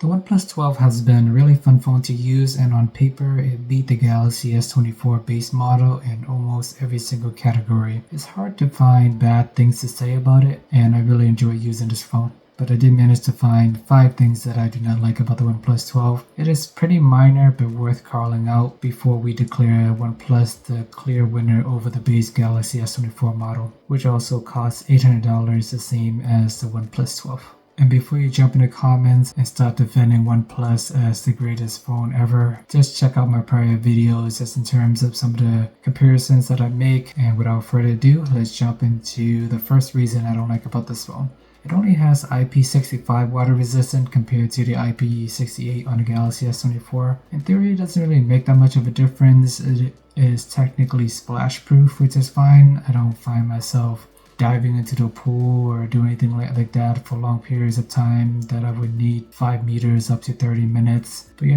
The OnePlus 12 has been a really fun phone to use, and on paper it beat the Galaxy S24 base model in almost every single category. It's hard to find bad things to say about it, and I really enjoy using this phone. But I did manage to find 5 things that I do not like about the OnePlus 12. It is pretty minor but worth calling out before we declare OnePlus the clear winner over the base Galaxy S24 model, which also costs $800, the same as the OnePlus 12. And before you jump in the comments and start defending OnePlus as the greatest phone ever, just check out my prior videos just in terms of some of the comparisons that I make. And without further ado, let's jump into the first reason I don't like about this phone. It only has IP65 water resistant compared to the IP68 on the Galaxy S24. In theory, it doesn't really make that much of a difference. It is technically splash proof, which is fine. I don't find myself diving into the pool or doing anything like that for long periods of time that I would need 5 meters up to 30 minutes. But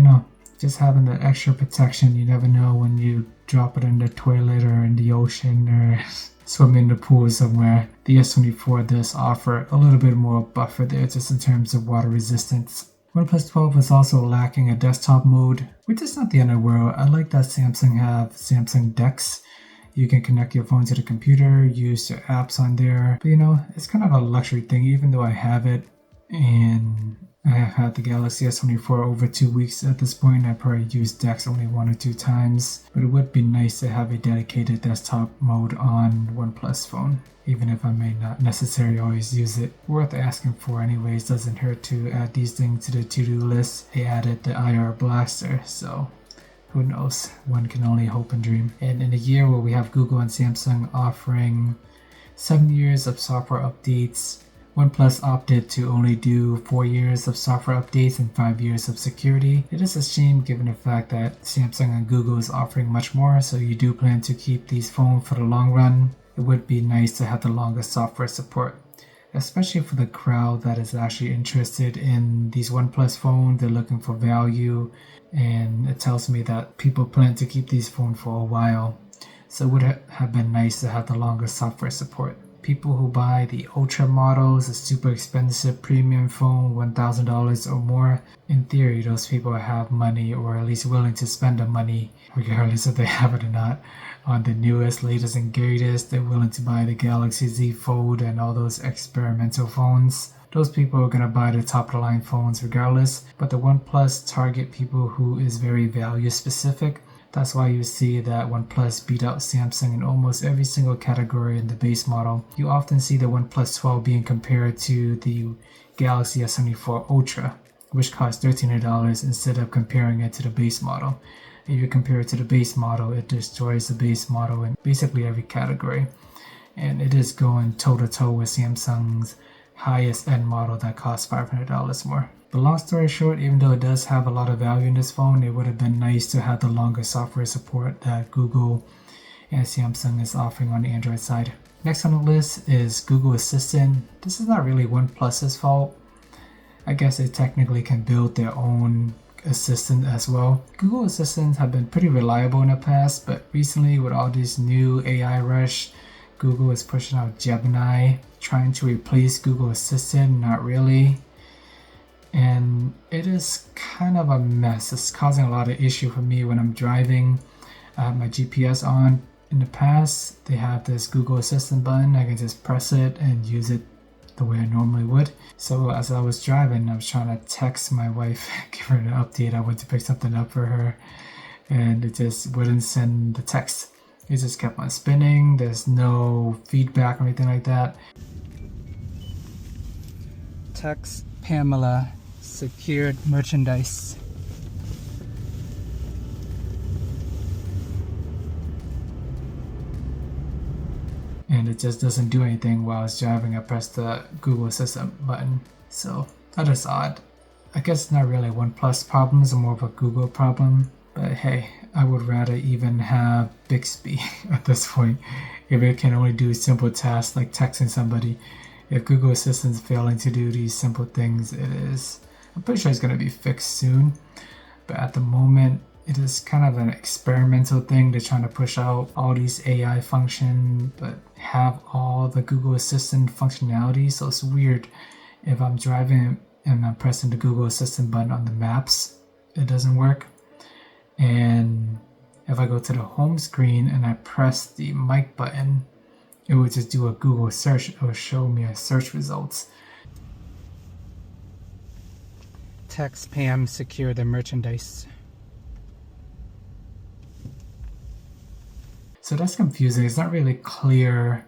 just having that extra protection, you never know when you drop it in the toilet or in the ocean or swim in the pool somewhere. The S24 does offer a little bit more buffer there just in terms of water resistance. OnePlus 12 is also lacking a desktop mode, which is not the end of the world. I like that Samsung have Samsung DeX. You can connect your phone to the computer, use your apps on there. But it's kind of a luxury thing, even though I have it and I have had the Galaxy S24 over 2 weeks at this point. I probably used DeX only 1 or 2 times, but it would be nice to have a dedicated desktop mode on OnePlus phone, even if I may not necessarily always use it. Worth asking for anyways, doesn't hurt to add these things to the to-do list. They added the IR blaster, so who knows? One can only hope and dream. And in a year where we have Google and Samsung offering 7 years of software updates, OnePlus opted to only do 4 years of software updates and 5 years of security. It is a shame given the fact that Samsung and Google is offering much more, so you do plan to keep these phones for the long run. It would be nice to have the longest software support, especially for the crowd that is actually interested in these OnePlus phones. They're looking for value, and it tells me that people plan to keep these phones for a while. So it would have been nice to have the longest software support. People who buy the Ultra models, a super expensive premium phone, $1,000 or more, in theory, those people have money, or at least willing to spend the money, regardless if they have it or not, on the newest, latest, and greatest. They're willing to buy the Galaxy Z Fold and all those experimental phones. Those people are going to buy the top-of-the-line phones regardless, but the OnePlus target people who is very value-specific. That's why you see that OnePlus beat out Samsung in almost every single category in the base model. You often see the OnePlus 12 being compared to the Galaxy S24 Ultra, which costs $1,300, instead of comparing it to the base model. If you compare it to the base model, it destroys the base model in basically every category. And it is going toe-to-toe with Samsung's highest end model that costs $500 more. But long story short, even though it does have a lot of value in this phone, it would have been nice to have the longer software support that Google and Samsung is offering on the Android side. Next on the list is Google Assistant. This is not really OnePlus's fault. I guess they technically can build their own assistant as well. Google Assistants have been pretty reliable in the past, but recently with all this new AI rush, Google is pushing out Gemini, trying to replace Google Assistant. Not really. And it is kind of a mess. It's causing a lot of issue for me when I'm driving. I have my GPS on. In the past, they have this Google Assistant button. I can just press it and use it the way I normally would. So as I was driving, I was trying to text my wife, give her an update. I went to pick something up for her, and it just wouldn't send the text. It just kept on spinning. There's no feedback or anything like that. Text Pamela secured merchandise. And it just doesn't do anything while I was driving. I pressed the Google Assistant button. So that is odd. I guess it's not really a OnePlus problem, it's more of a Google problem. But hey, I would rather even have Bixby at this point if it can only do simple tasks like texting somebody. If Google Assistant's failing to do these simple things, I'm pretty sure it's going to be fixed soon. But at the moment, it is kind of an experimental thing. They're trying to push out all these AI function, but have all the Google Assistant functionality. So it's weird. If I'm driving and I'm pressing the Google Assistant button on the maps, it doesn't work. And if I go to the home screen and I press the mic button, it would just do a Google search. It will show me a search results. Text Pam secure the merchandise. So that's confusing. It's not really clear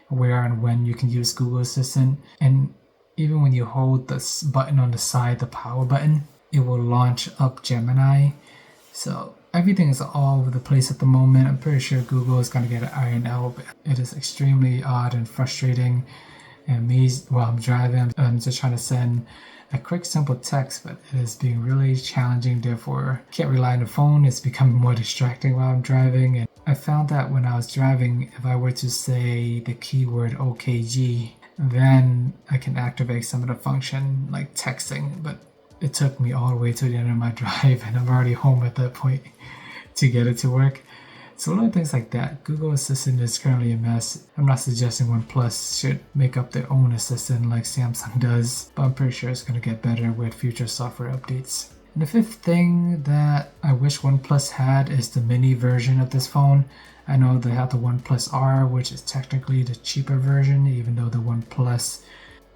where and when you can use Google Assistant. And even when you hold this button on the side, the power button, it will launch up Gemini. So everything is all over the place at the moment. I'm pretty sure Google is going to get it ironed out. But it is extremely odd and frustrating. And me, while I'm driving, I'm just trying to send a quick, simple text, but it is being really challenging. Therefore, can't rely on the phone. It's becoming more distracting while I'm driving. And I found that when I was driving, if I were to say the keyword OKG, then I can activate some of the function like texting. But it took me all the way to the end of my drive, and I'm already home at that point to get it to work. So little things like that. Google Assistant is currently a mess. I'm not suggesting OnePlus should make up their own assistant like Samsung does, but I'm pretty sure it's going to get better with future software updates. And the fifth thing that I wish OnePlus had is the mini version of this phone. I know they have the OnePlus R, which is technically the cheaper version, even though the OnePlus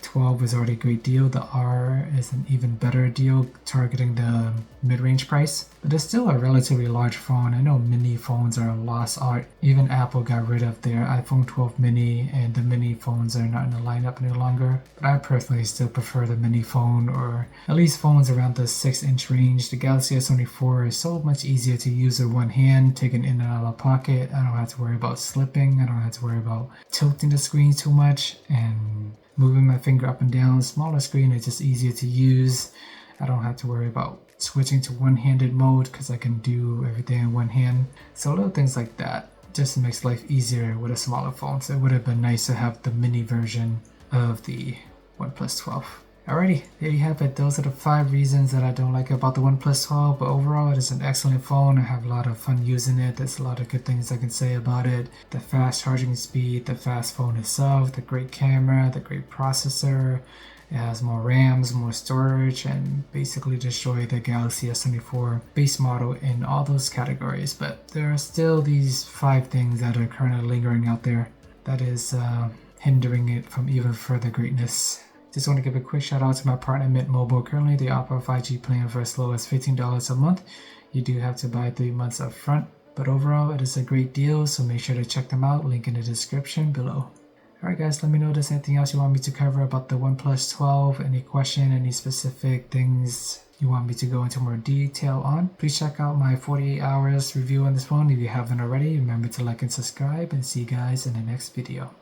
12 is already a great deal. The R is an even better deal, targeting the mid-range price. But it's still a relatively large phone. I know mini phones are a lost art. Even Apple got rid of their iPhone 12 mini, and the mini phones are not in the lineup any longer. But I personally still prefer the mini phone, or at least phones around the 6-inch range. The Galaxy S24 is so much easier to use with one hand, taken in and out of the pocket. I don't have to worry about slipping. I don't have to worry about tilting the screen too much and moving my finger up and down. Smaller screen is just easier to use. I don't have to worry about switching to one-handed mode because I can do everything in one hand. So little things like that just makes life easier with a smaller phone. So it would have been nice to have the mini version of the OnePlus 12. Alrighty, there you have it. Those are the 5 reasons that I don't like about the OnePlus 12, but overall it is an excellent phone. I have a lot of fun using it. There's a lot of good things I can say about it. The fast charging speed, the fast phone itself, the great camera, the great processor. It has more RAMs, more storage, and basically destroyed the Galaxy S24 base model in all those categories. But there are still these 5 things that are currently lingering out there that is hindering it from even further greatness. Just want to give a quick shout out to my partner Mint Mobile. Currently, they offer a 5G plan for as low as $15 a month. You do have to buy 3 months up front, but overall it is a great deal, so make sure to check them out. Link in the description below. Alright guys, let me know if there's anything else you want me to cover about the OnePlus 12, any question, any specific things you want me to go into more detail on. Please check out my 48 hours review on this phone if you haven't already. Remember to like and subscribe, and see you guys in the next video.